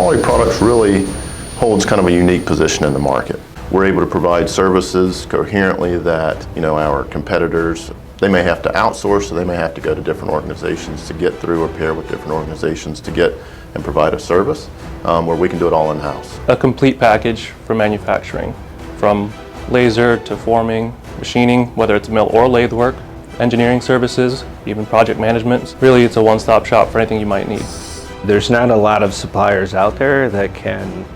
Quality Products really holds kind of a unique position in the market. We're able to provide services coherently that, our competitors, they may have to outsource, or they may have to go to different organizations to get through or pair with different organizations to get and provide a service where we can do it all in-house. A complete package for manufacturing, from laser to forming, machining, whether it's mill or lathe work, engineering services, even project management. Really, it's a one-stop shop for anything you might need. There's not a lot of suppliers out there that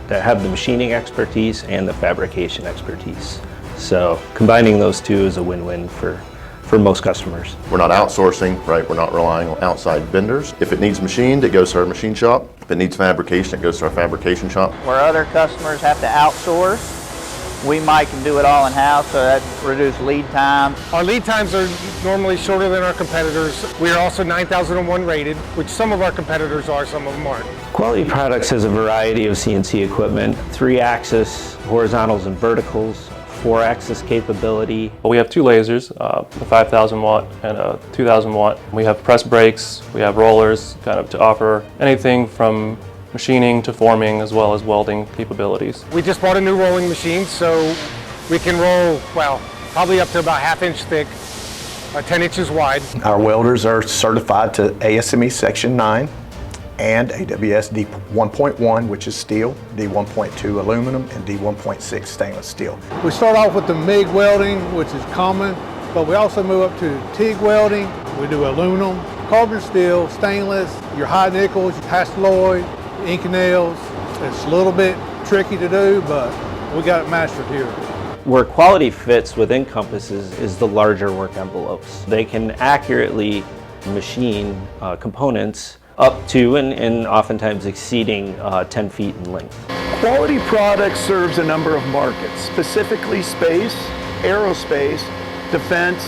have the machining expertise and the fabrication expertise. So combining those two is a win-win for most customers. We're not outsourcing, right? We're not relying on outside vendors. If it needs machined, it goes to our machine shop. If it needs fabrication, it goes to our fabrication shop. Where other customers have to outsource, we might can do it all in-house, so that reduces lead time. Our lead times are normally shorter than our competitors. We are also 9001 rated, which some of our competitors are, some of them aren't. Quality Products has a variety of CNC equipment, 3-axis horizontals and verticals, 4-axis capability. We have two lasers, a 5,000 watt and a 2,000 watt. We have press brakes, we have rollers, kind of to offer anything from machining to forming, as well as welding capabilities. We just bought a new rolling machine, so we can roll, probably up to about 1/2 inch thick, 10 inches wide. Our welders are certified to ASME Section 9 and AWS D1.1, which is steel, D1.2 aluminum, and D1.6 stainless steel. We start off with the MIG welding, which is common, but we also move up to TIG welding. We do aluminum, carbon steel, stainless, your high nickels, Hastelloy, Inconels. It's a little bit tricky to do, but we got it mastered here. Where quality fits within Compasses is the larger work envelopes. They can accurately machine components up to and oftentimes exceeding 10 feet in length. Quality Products serves a number of markets, specifically space, aerospace, defense,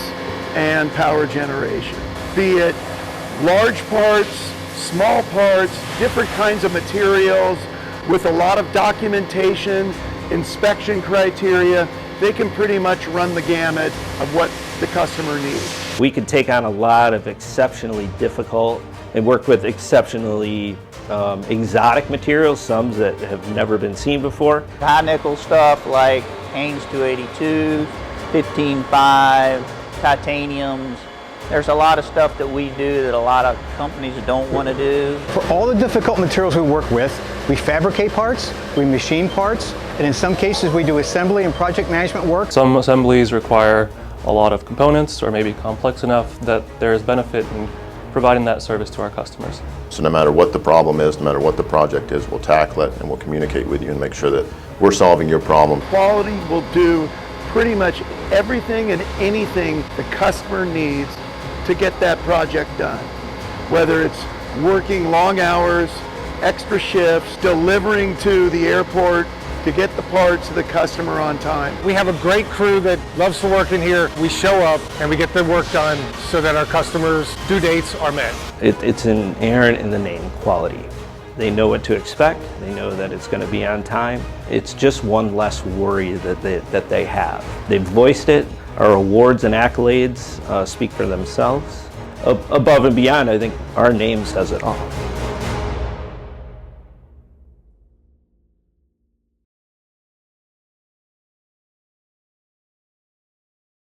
and power generation. Be it large parts, small parts, different kinds of materials with a lot of documentation, inspection criteria. They can pretty much run the gamut of what the customer needs. We could take on a lot of exceptionally difficult and work with exceptionally exotic materials, some that have never been seen before. High nickel stuff like Haynes 282, 15.5, titaniums. There's a lot of stuff that we do that a lot of companies don't want to do. For all the difficult materials we work with, we fabricate parts, we machine parts, and in some cases we do assembly and project management work. Some assemblies require a lot of components, or maybe complex enough that there is benefit in providing that service to our customers. So no matter what the problem is, no matter what the project is, we'll tackle it and we'll communicate with you and make sure that we're solving your problem. Quality will do pretty much everything and anything the customer needs to get that project done. Whether it's working long hours, extra shifts, delivering to the airport to get the parts to the customer on time. We have a great crew that loves to work in here. We show up and we get the work done so that our customers' due dates are met. It's inherent in the name, quality. They know what to expect. They know that it's going to be on time. It's just one less worry that they have. They've voiced it. Our awards and accolades speak for themselves. Above and beyond, I think our name says it all.